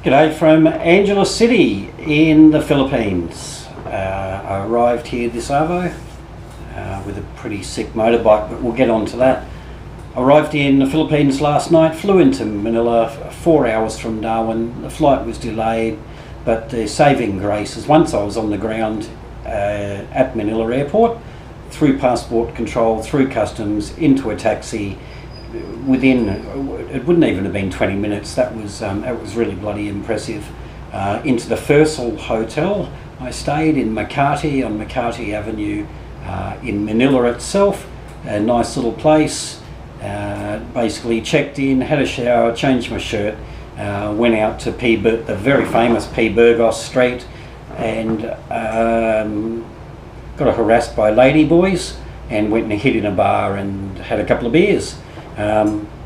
G'day from Angeles City in the Philippines. I arrived here this arvo with a pretty sick motorbike, but we'll get on to that. Arrived in the Philippines last night, flew into Manila 4 hours from Darwin. The flight was delayed, but the saving grace is once I was on the ground at Manila Airport, through passport control, through customs, into a taxi. Within, it wouldn't even have been 20 minutes. That was really bloody impressive. Into the Fursal Hotel. I stayed in Makati on Makati Avenue in Manila itself. A nice little place. Basically checked in, had a shower, changed my shirt, went out to the very famous P. Burgos Street, and got harassed by ladyboys and went and hid in a bar and had a couple of beers.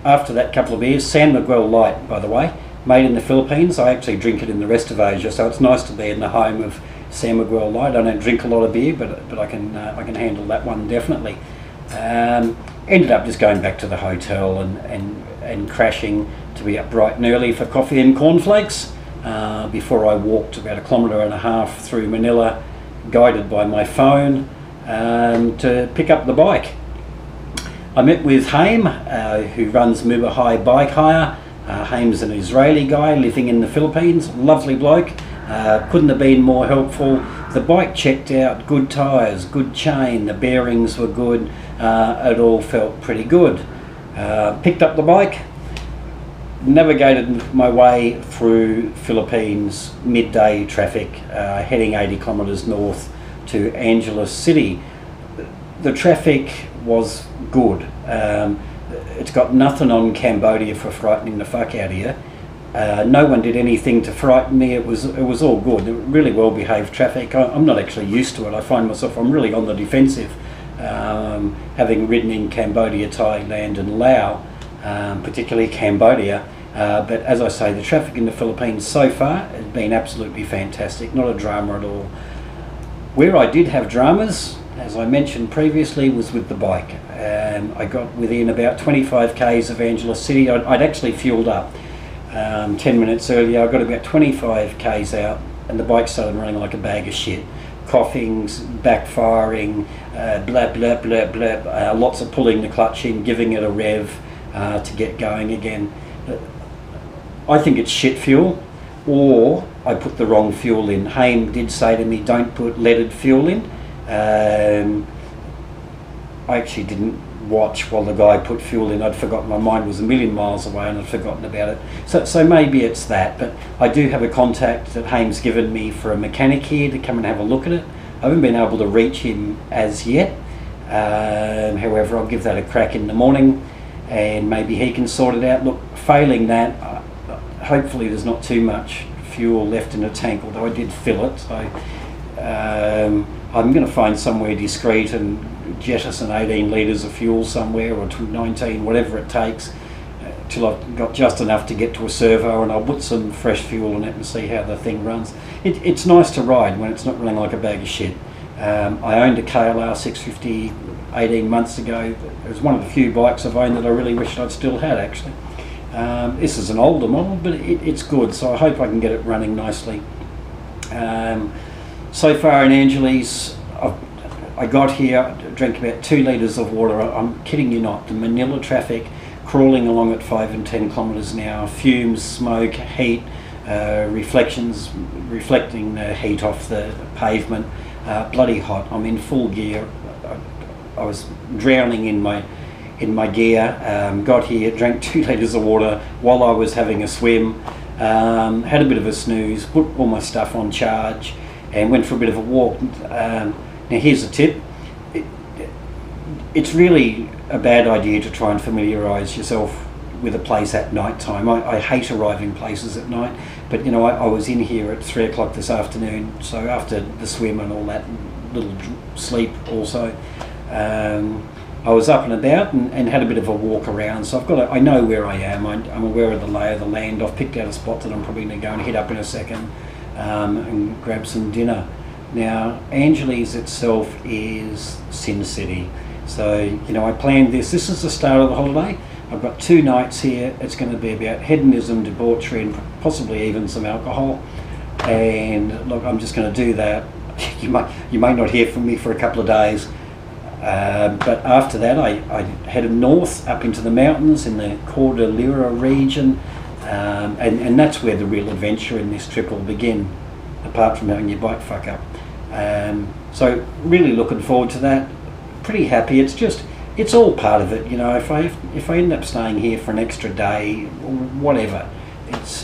After that couple of beers, San Miguel Light, by the way, made in the Philippines. I actually drink it in the rest of Asia, so it's nice to be in the home of San Miguel Light. I don't drink a lot of beer, but I can handle that one definitely. Ended up just going back to the hotel and crashing to be up bright and early for coffee and cornflakes before I walked about 1.5 kilometres through Manila, guided by my phone, to pick up the bike. I met with Haim, who runs Mubahai Bike Hire. Haim's an Israeli guy living in the Philippines, lovely bloke, couldn't have been more helpful. The bike checked out, good tyres, good chain, the bearings were good, it all felt pretty good. Picked up the bike, navigated my way through Philippines midday traffic, heading 80 kilometres north to Angeles City. The traffic was good. It's got nothing on Cambodia for frightening the fuck out of you. No one did anything to frighten me. It was all good. Really well behaved traffic. I'm not actually used to it. I find myself, I'm really on the defensive, having ridden in Cambodia, Thailand and Laos, particularly Cambodia. But as I say, the traffic in the Philippines so far has been absolutely fantastic. Not a drama at all. Where I did have dramas, as I mentioned previously, was with the bike. I got within about 25 k's of Angeles City. I'd actually fueled up 10 minutes earlier. I got about 25 k's out and the bike started running like a bag of shit. Coughings, backfiring, blab, blab, blab, blab, lots of pulling the clutch in, giving it a rev to get going again. I think it's shit fuel, or I put the wrong fuel in. Haim did say to me, don't put leaded fuel in. I actually didn't watch while the guy put fuel in. I'd forgotten, my mind was a million miles away and I'd forgotten about it. So maybe it's that, but I do have a contact that Haim's given me for a mechanic here to come and have a look at it. I haven't been able to reach him as yet. However, I'll give that a crack in the morning and maybe he can sort it out. Look, failing that, hopefully there's not too much fuel left in the tank, although I did fill it. So I'm going to find somewhere discreet and jettison 18 litres of fuel somewhere, or 19, whatever it takes, till I've got just enough to get to a servo, and I'll put some fresh fuel in it and see how the thing runs. It's nice to ride when it's not running like a bag of shit. I owned a KLR 650 18 months ago. It was one of the few bikes I've owned that I really wish I'd still had actually. This is an older model, but it's good, so I hope I can get it running nicely. So far in Angeles, I got here, drank about 2 litres of water. I'm kidding you not. The Manila traffic, crawling along at 5 and 10 kilometres an hour, fumes, smoke, heat, reflecting the heat off the pavement, bloody hot. I'm in full gear. I was drowning in my gear. Got here, drank 2 litres of water while I was having a swim, had a bit of a snooze, put all my stuff on charge, and went for a bit of a walk. Now here's a tip. It's really a bad idea to try and familiarise yourself with a place at night time. I hate arriving places at night, but you know, I was in here at 3 o'clock this afternoon, so after the swim and all that, little sleep also, I was up and about and had a bit of a walk around, so I know where I am. I'm aware of the lay of the land. I've picked out a spot that I'm probably going to go and hit up in a second and grab some dinner. Now, Angeles itself is Sin City. So, you know, I planned this. This is the start of the holiday. I've got 2 nights here. It's going to be about hedonism, debauchery, and possibly even some alcohol. And look, I'm just going to do that. You may not hear from me for a couple of days, but after that, I headed north up into the mountains in the Cordillera region, and that's where the real adventure in this trip will begin, apart from having your bike fuck up. So really looking forward to that. Pretty happy. It's all part of it, you know. If I end up staying here for an extra day, whatever, it's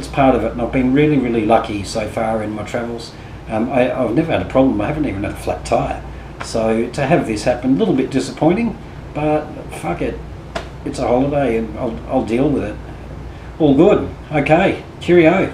part of it. And I've been really, really lucky so far in my travels. I've never had a problem. I haven't even had a flat tyre. So to have this happen, a little bit disappointing, but fuck it, it's a holiday and I'll deal with it. All good. Okay, cheerio.